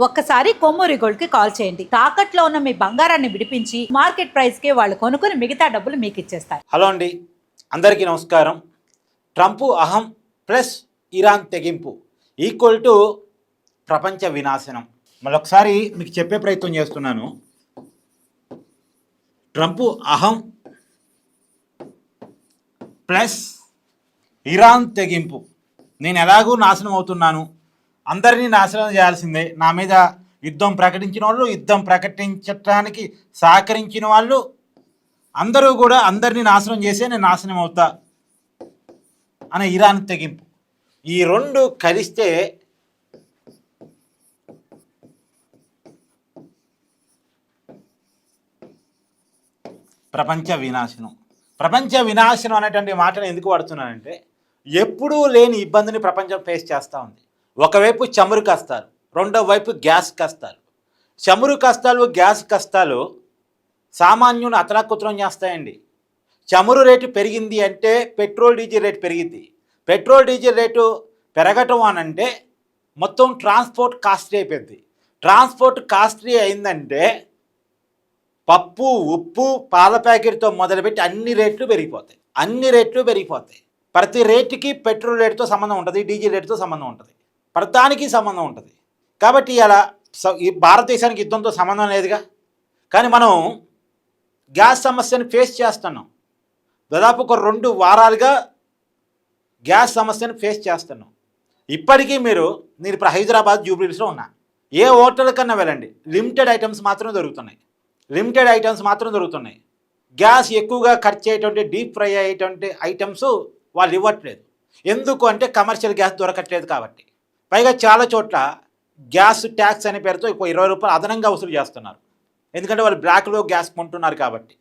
ఒక్కసారి కొమ్మూరి గోల్డ్ కి కాల్ చేయండి. తాకట్లో ఉన్న మీ బంగారాన్ని విడిపించి మార్కెట్ ప్రైస్ కి వాళ్ళు కొనుక్కుని మిగతా డబ్బులు మీకు ఇచ్చేస్తారు. హలో అండి, అందరికీ నమస్కారం. ట్రంప్ అహం ప్లస్ ఇరాన్ తెగింపు ఈక్వల్ టు ప్రపంచ వినాశనం. మళ్ళొకసారి మీకు చెప్పే ప్రయత్నం చేస్తున్నాను. ట్రంప్ అహం ప్లస్ ఇరాన్ తెగింపు. నేను ఎలాగూ నాశనం అవుతున్నాను, అందరినీ నాశనం చేయాల్సిందే. నా మీద యుద్ధం ప్రకటించిన వాళ్ళు, యుద్ధం ప్రకటించడానికి సహకరించిన వాళ్ళు అందరూ కూడా అందరినీ నాశనం చేసే నేను నాశనం అవుతా అనే ఇరాన్ తెగింపు. ఈ రెండు కలిస్తే ప్రపంచ వినాశనం. ప్రపంచ వినాశనం అనేటువంటి మాటను ఎందుకు వాడుతున్నానంటే, ఎప్పుడూ లేని ఇబ్బందిని ప్రపంచం ఫేస్ చేస్తూ ఉంది. ఒకవైపు చమురు కష్టాలు, రెండో వైపు గ్యాస్ కష్టాలు. చమురు కష్టాలు, గ్యాస్ కష్టాలు సామాన్యుని అతలాకుతలం చేస్తాయండి. చమురు రేటు పెరిగింది అంటే పెట్రోల్ డీజిల్ రేటు పెరిగింది. పెట్రోల్ డీజిల్ రేటు పెరగటం అనంటే మొత్తం ట్రాన్స్పోర్ట్ కాస్ట్లీ అయిపోయింది. ట్రాన్స్పోర్ట్ కాస్ట్లీ అయిందంటే పప్పు, ఉప్పు, పాల ప్యాకెట్తో మొదలుపెట్టి అన్ని రేట్లు పెరిగిపోతాయి. అన్ని రేట్లు పెరిగిపోతాయి. ప్రతి రేటుకి పెట్రోల్ రేటుతో సంబంధం ఉంటుంది, డీజిల్ రేటుతో సంబంధం ఉంటుంది, ప్రతిదానికి సంబంధం ఉంటుంది. కాబట్టి అలా ఈ భారతదేశానికి యుద్ధంతో సంబంధం లేదుగా. కానీ మనం గ్యాస్ సమస్యను ఫేస్ చేస్తున్నాం. దాదాపు ఒక 2 వారాలుగా గ్యాస్ సమస్యను ఫేస్ చేస్తున్నాం. ఇప్పటికీ నేను ఇప్పుడు హైదరాబాద్ జూబ్లీహిల్స్లో ఉన్నా. ఏ హోటల్ కన్నా వెళ్ళండి, లిమిటెడ్ ఐటమ్స్ మాత్రమే దొరుకుతున్నాయి. లిమిటెడ్ ఐటమ్స్ మాత్రం దొరుకుతున్నాయి. గ్యాస్ ఎక్కువగా ఖర్చు అయ్యేటువంటి డీప్ ఫ్రై అయ్యేటువంటి ఐటమ్స్ వాళ్ళు ఇవ్వట్లేదు. ఎందుకు అంటే కమర్షియల్ గ్యాస్ దొరకట్లేదు కాబట్టి. పైగా చాలా చోట్ల గ్యాస్ ట్యాక్స్ అనే పేరుతో 20 రూపాయలు అదనంగా వసూలు చేస్తున్నారు. ఎందుకంటే వాళ్ళు బ్లాక్లో గ్యాస్ కొంటున్నారు కాబట్టి.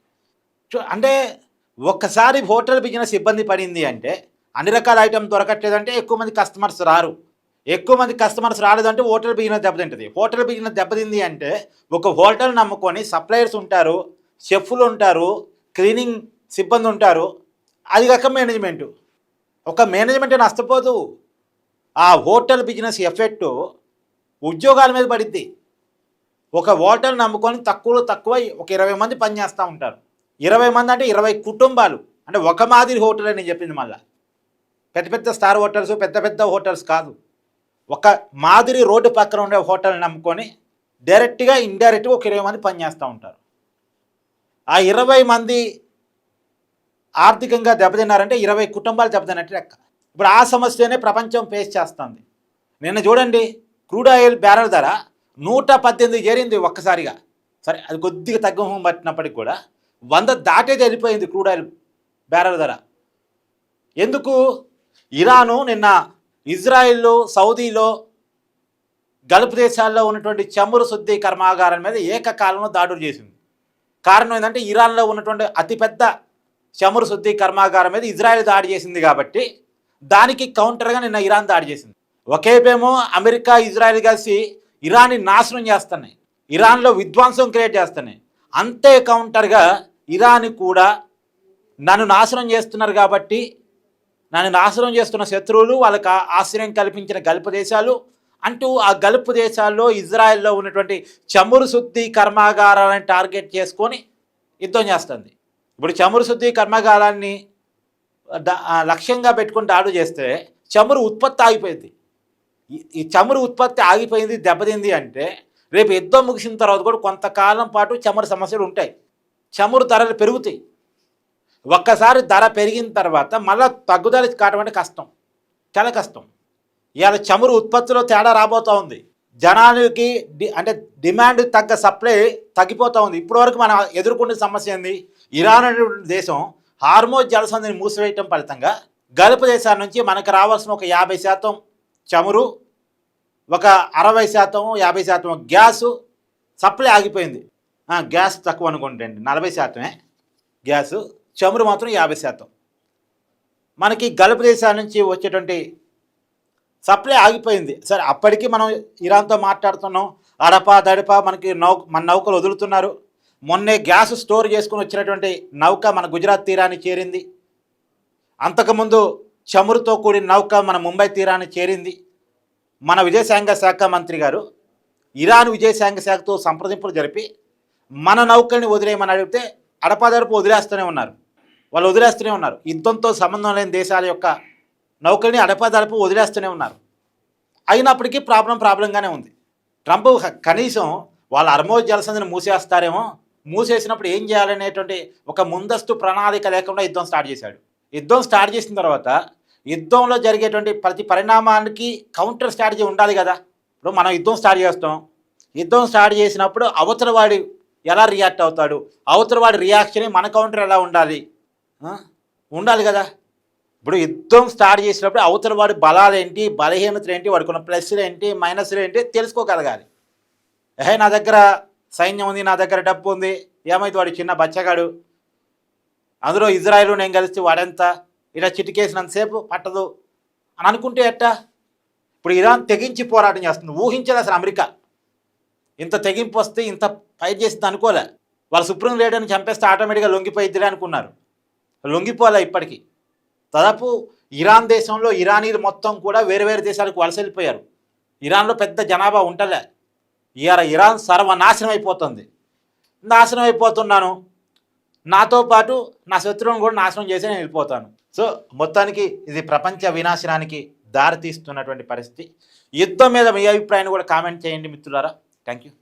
అంటే ఒక్కసారి హోటల్ బిజినెస్ ఇబ్బంది పడింది అంటే, అన్ని రకాల ఐటమ్ దొరకట్లేదంటే ఎక్కువ మంది కస్టమర్స్ రారు. ఎక్కువ మంది కస్టమర్స్ రాలేదంటే హోటల్ బిజినెస్ దెబ్బతింటుంది. హోటల్ బిజినెస్ దెబ్బతింది అంటే ఒక హోటల్ నమ్ముకొని సప్లయర్స్ ఉంటారు, షెఫ్లు ఉంటారు, క్లీనింగ్ సిబ్బంది ఉంటారు. అది కాక మేనేజ్మెంటు. ఒక మేనేజ్మెంట్ నష్టపోదు. ఆ హోటల్ బిజినెస్ ఎఫెక్టు ఉద్యోగాల మీద పడిద్ది. ఒక హోటల్ నమ్ముకొని తక్కువ ఒక 20 మంది పనిచేస్తూ ఉంటారు. 20 మంది అంటే 20 కుటుంబాలు. అంటే ఒక మాదిరి హోటల్ అని చెప్పింది. మళ్ళీ పెద్ద పెద్ద స్టార్ హోటల్స్, పెద్ద పెద్ద హోటల్స్ కాదు, ఒక మాదిరి రోడ్డు పక్కన ఉండే హోటల్ని నమ్ముకొని డైరెక్ట్గా ఇండైరెక్ట్గా ఒక 20 మంది పనిచేస్తూ ఉంటారు. ఆ 20 మంది ఆర్థికంగా దెబ్బతిన్నారంటే 20 కుటుంబాలు దెబ్బతిన్నట్టు లెక్క. ఇప్పుడు ఆ సమస్యనే ప్రపంచం ఫేస్ చేస్తుంది. నిన్న చూడండి, క్రూడ్ ఆయిల్ బ్యారెల్ ధర 118 చేరింది ఒక్కసారిగా. సరే, అది కొద్దిగా తగ్గం పట్టినప్పటికి కూడా 100 దాటేది వెళ్ళిపోయింది క్రూడ్ ఆయిల్ బ్యారెల్ ధర. ఎందుకు? ఇరాను నిన్న ఇజ్రాయిల్లో, సౌదీలో, గల్ఫ్ దేశాల్లో ఉన్నటువంటి చమురు శుద్ధి కర్మాగారం మీద ఏకకాలంలో దాడులు చేసింది. కారణం ఏంటంటే ఇరాన్లో ఉన్నటువంటి అతిపెద్ద చమురు శుద్ధి కర్మాగారం మీద ఇజ్రాయెల్ దాడి చేసింది కాబట్టి దానికి కౌంటర్గా నిన్న ఇరాన్ దాడి చేసింది. ఒకేపేమో అమెరికా, ఇజ్రాయెల్ కలిసి ఇరాన్ని నాశనం చేస్తున్నాయి, ఇరాన్లో విధ్వంసం క్రియేట్ చేస్తున్నాయి. అంతే కౌంటర్గా ఇరాన్ కూడా నన్ను నాశనం చేస్తున్నారు కాబట్టి, నన్ను నాశనం చేస్తున్న శత్రువులు, వాళ్ళకి ఆశ్రయం కల్పించిన గల్ఫ్ దేశాలు అంటూ ఆ గల్ఫ్ దేశాల్లో, ఇజ్రాయెల్లో ఉన్నటువంటి చమురు శుద్ధి కర్మాగారాలను టార్గెట్ చేసుకొని యుద్ధం చేస్తుంది. ఇప్పుడు చమురు శుద్ధి కర్మాగారాన్ని లక్ష్యంగా పెట్టుకుని దాడి చేస్తే చమురు ఉత్పత్తి ఆగిపోయింది. ఈ చమురు ఉత్పత్తి ఆగిపోయింది, దెబ్బతింది అంటే రేపు యుద్ధం ముగిసిన తర్వాత కూడా కొంతకాలం పాటు చమురు సమస్యలు ఉంటాయి. చమురు ధరలు పెరుగుతాయి. ఒక్కసారి ధర పెరిగిన తర్వాత మళ్ళీ తగ్గుదల కావడం అంటే కష్టం, చాలా కష్టం. ఇవాళ చమురు ఉత్పత్తిలో తేడా రాబోతూ ఉంది. జనాలకి అంటే డిమాండ్ తగ్గ సప్లై తగ్గిపోతూ ఉంది. ఇప్పటివరకు మనం ఎదుర్కొనే సమస్య ఏంది? ఇరాన్ అనేటువంటి దేశం హార్మోజ్ జలసంధిని మూసివేయటం ఫలితంగా గల్ఫ్ దేశాల నుంచి మనకు రావాల్సిన ఒక 50% చమురు, ఒక 60%, 50% గ్యాసు సప్లై ఆగిపోయింది. గ్యాస్ తక్కువ అనుకుంటే 40%, గ్యాసు, చమురు మాత్రం 50%. మనకి గల్ఫ్ దేశాల నుంచి వచ్చేటువంటి సప్లై ఆగిపోయింది. సరే, అప్పటికి మనం ఇరాన్తో మాట్లాడుతున్నాం, అడపా దడపా మనకి మన నౌకలు వదులుతున్నారు. మొన్నే గ్యాస్ స్టోర్ చేసుకుని వచ్చినటువంటి నౌక మన గుజరాత్ తీరాన్ని చేరింది. అంతకుముందు చమురుతో కూడిన నౌక మన ముంబై తీరాన్ని చేరింది. మన విదేశాంగ శాఖ మంత్రి గారు ఇరాన్ విదేశాంగ శాఖతో సంప్రదింపులు జరిపి మన నౌకల్ని వదిలేయమని అడిగితే అడపాదడపు వదిలేస్తూనే ఉన్నారు. వాళ్ళు వదిలేస్తూనే ఉన్నారు. యుద్ధంతో సంబంధం లేని దేశాల యొక్క నౌకల్ని అడపాదడపు వదిలేస్తూనే ఉన్నారు. అయినప్పటికీ ప్రాబ్లంగానే ఉంది. ట్రంప్ కనీసం వాళ్ళ హర్మోజ్ జలసంధిని మూసేస్తారేమో, మూసేసినప్పుడు ఏం చేయాలనేటువంటి ఒక ముందస్తు ప్రణాళిక లేకుండా యుద్ధం స్టార్ట్ చేశాడు. యుద్ధం స్టార్ట్ చేసిన తర్వాత యుద్ధంలో జరిగేటువంటి ప్రతి పరిణామానికి కౌంటర్ స్ట్రాటజీ ఉండాలి కదా. ఇప్పుడు మనం యుద్ధం స్టార్ట్ చేస్తాం, యుద్ధం స్టార్ట్ చేసినప్పుడు అవతల వాడు ఎలా రియాక్ట్ అవుతాడు, అవతల వాడి రియాక్షన్ మన కౌంటర్ ఎలా ఉండాలి ఉండాలి కదా. ఇప్పుడు యుద్ధం స్టార్ట్ చేసినప్పుడు అవతల వాడి బలాలు ఏంటి, బలహీనతలు ఏంటి, వాడుకున్న ప్లస్లు ఏంటి, మైనస్లు ఏంటి తెలుసుకోగలగాలి. నా దగ్గర సైన్యం ఉంది, నా దగ్గర డబ్బు ఉంది, ఏమైతే వాడు చిన్న బచ్చగాడు, అందులో ఇజ్రాయెల్ నేను కలిసి వాడెంత ఇలా చిటికేసినంతసేపు పట్టదు అని అనుకుంటే ఎట్టా. ఇప్పుడు ఇరాన్ తెగించి పోరాటం చేస్తుంది. ఊహించదు అసలు అమెరికా ఇంత తెగింపు వస్తే ఇంత ఫైట్ చేసింది అనుకోలే. వాళ్ళు సుప్రీం లీడర్ని చంపేస్తే ఆటోమేటిక్గా లొంగిపోయిద్దిలే అనుకున్నారు. లొంగిపోలే. ఇప్పటికీ దాదాపు ఇరాన్ దేశంలో ఇరానీలు మొత్తం కూడా వేరే వేరే దేశాలకు వలస వెళ్ళిపోయారు. ఇరాన్లో పెద్ద జనాభా ఉంటలే. ఇరాన్ సర్వనాశనం అయిపోతుంది. నాశనం అయిపోతున్నాను, నాతో పాటు నా శత్రువులను కూడా నాశనం చేసి నేను వెళ్ళిపోతాను. సో మొత్తానికి ఇది ప్రపంచ వినాశనానికి దారి తీస్తున్నటువంటి పరిస్థితి. యుద్ధం మీద మీ అభిప్రాయాన్ని కూడా కామెంట్ చేయండి మిత్రులారా. Thank you.